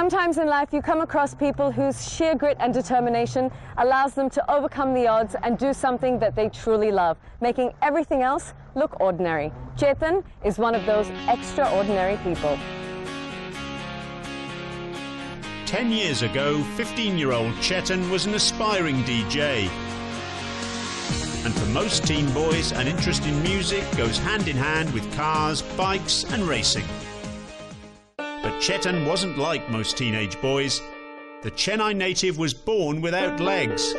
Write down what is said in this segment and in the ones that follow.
Sometimes in life you come across people whose sheer grit and determination allows them to overcome the odds and do something that they truly love, making everything else look ordinary. Chetan is one of those extraordinary people. 10 years ago, 15-year-old Chetan was an aspiring DJ. And for most teen boys, an interest in music goes hand in hand with cars, bikes and racing. But Chetan wasn't like most teenage boys. The Chennai native was born without legs.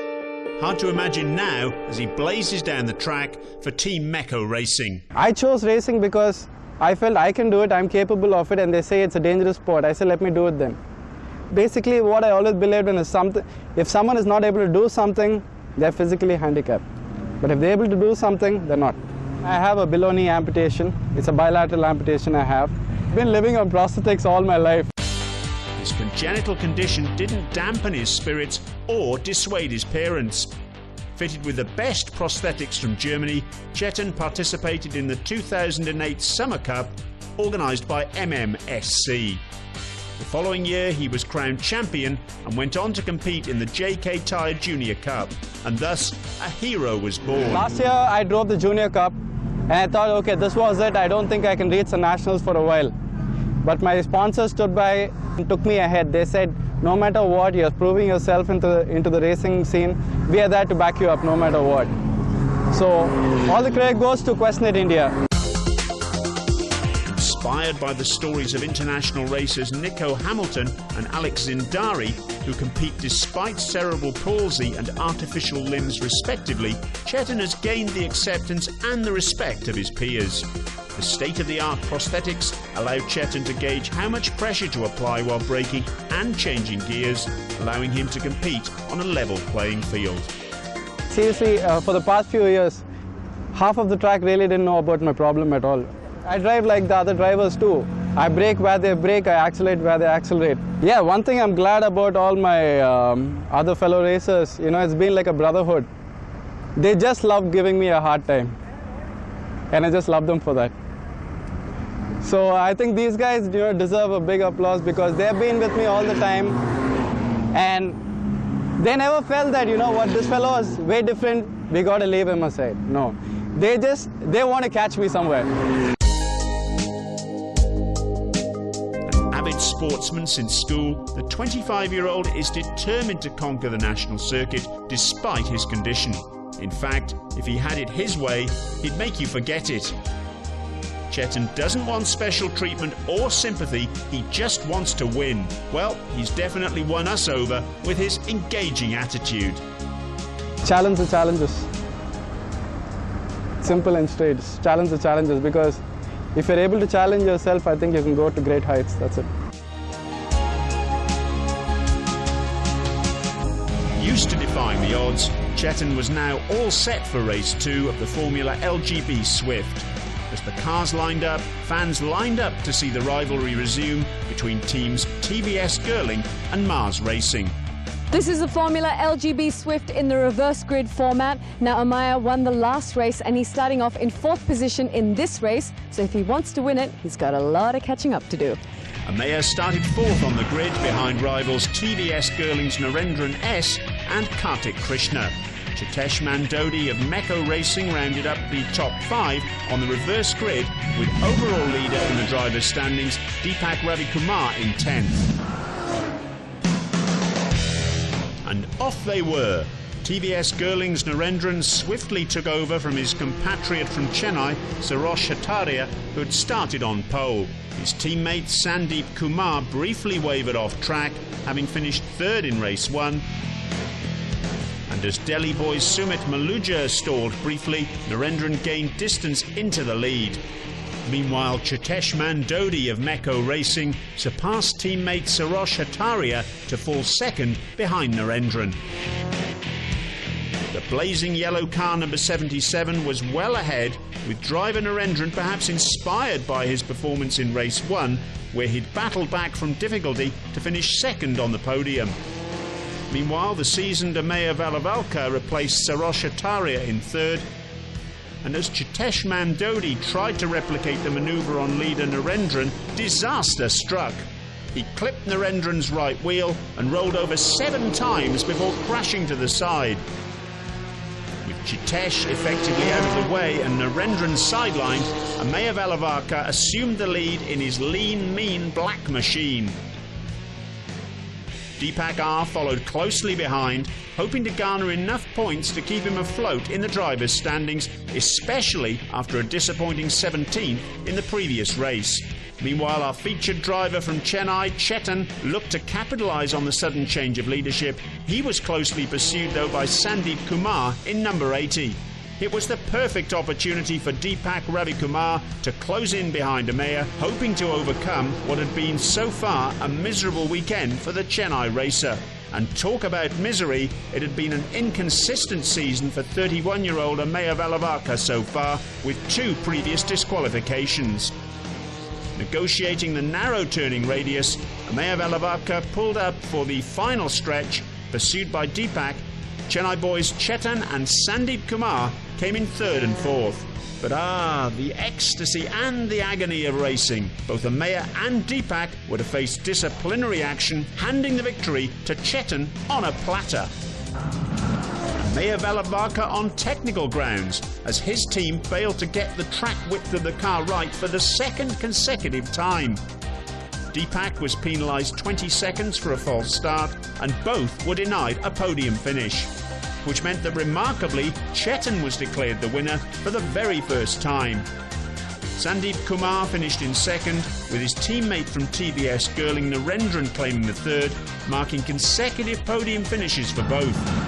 Hard to imagine now as he blazes down the track for Team Mecco Racing. I chose racing because I felt I can do it, I'm capable of it, and they say it's a dangerous sport. I said, let me do it then. Basically, what I always believed in is if someone is not able to do something, they're physically handicapped. But if they're able to do something, they're not. I have a below knee amputation. It's a bilateral amputation I have. Been living on prosthetics all my life. His congenital condition didn't dampen his spirits or dissuade his parents. Fitted with the best prosthetics from Germany, Chetan participated in the 2008 Summer Cup, organised by MMSC. The following year he was crowned champion and went on to compete in the JK Tyre Junior Cup, and thus a hero was born. Last year I drove the Junior Cup and I thought, okay, this was it, I don't think I can reach the nationals for a while. But my sponsors stood by and took me ahead. They said, no matter what, you're proving yourself into the racing scene. We are there to back you up no matter what. So all the credit goes to Questnet India. Inspired by the stories of international racers Nico Hamilton and Alex Zindari, who compete despite cerebral palsy and artificial limbs respectively, Chetan has gained the acceptance and the respect of his peers. The state-of-the-art prosthetics allow Chetan to gauge how much pressure to apply while braking and changing gears, allowing him to compete on a level playing field. Seriously, for the past few years, half of the track really didn't know about my problem at all. I drive like the other drivers too. I brake where they brake, I accelerate where they accelerate. Yeah, one thing I'm glad about all my other fellow racers, it's been like a brotherhood. They just love giving me a hard time. And I just love them for that. So I think these guys deserve a big applause because they've been with me all the time. And they never felt that, what, this fellow is way different, we got to leave him aside. No, they want to catch me somewhere. Avid sportsman since school, the 25-year-old is determined to conquer the national circuit despite his condition. In fact, if he had it his way, he'd make you forget it. Chetan doesn't want special treatment or sympathy, he just wants to win. Well, he's definitely won us over with his engaging attitude. Challenge the challenges. Simple and straight. Challenge the challenges, because if you're able to challenge yourself, I think you can go to great heights. That's it. Used to defying the odds, Chetan was now all set for race 2 of the Formula LGB Swift. As the cars lined up, fans lined up to see the rivalry resume between teams TVS Girling and Mars Racing. This is the Formula LGB Swift in the reverse grid format. Now Amaya won the last race and he's starting off in 4th position in this race. So if he wants to win it, he's got a lot of catching up to do. Amaya started 4th on the grid behind rivals TVS Girling's Narendran S and Kartik Krishna. Chetan Mandodi of Mecco Racing rounded up the top 5 on the reverse grid, with overall leader in the driver's standings Deepak Ravikumar in 10th. And off they were. TVS Girling's Narendran swiftly took over from his compatriot from Chennai, Sarosh Hataria, who had started on pole. His teammate Sandeep Kumar briefly wavered off track, having finished 3rd in race 1. And as Delhi boys Sumit Maluja stalled briefly, Narendran gained distance into the lead. Meanwhile, Chetan Mandodi of Mecco Racing surpassed teammate Sarosh Hataria to fall 2nd behind Narendran. The blazing yellow car number 77 was well ahead, with driver Narendran perhaps inspired by his performance in race 1, where he'd battled back from difficulty to finish 2nd on the podium. Meanwhile, the seasoned Amaya Valavalka replaced Sarosh Hataria in 3rd, and as Chetan Mandodi tried to replicate the manoeuvre on leader Narendran, disaster struck. He clipped Narendran's right wheel and rolled over 7 times before crashing to the side. With Chetan effectively out of the way and Narendran sidelined, Ameya Velavarka assumed the lead in his lean, mean black machine. Deepak R followed closely behind, hoping to garner enough points to keep him afloat in the drivers' standings, especially after a disappointing 17th in the previous race. Meanwhile, our featured driver from Chennai, Chetan, looked to capitalise on the sudden change of leadership. He was closely pursued though by Sandeep Kumar in number 80. It was the perfect opportunity for Deepak Ravikumar to close in behind Ameya, hoping to overcome what had been so far a miserable weekend for the Chennai racer. And talk about misery, it had been an inconsistent season for 31-year-old Ameya Velavarka so far, with 2 previous disqualifications. Negotiating the narrow turning radius, Ameya Velavarka pulled up for the final stretch, pursued by Deepak. Chennai boys Chetan and Sandeep Kumar came in 3rd and 4th. But the ecstasy and the agony of racing. Both Ameya and Deepak were to face disciplinary action, handing the victory to Chetan on a platter. Ameya Velavarka on technical grounds, as his team failed to get the track width of the car right for the 2nd consecutive time. Deepak was penalised 20 seconds for a false start, and both were denied a podium finish, which meant that remarkably Chetan was declared the winner for the very first time. Sandeep Kumar finished in 2nd, with his teammate from TVS Girling Narendran claiming the 3rd, marking consecutive podium finishes for both.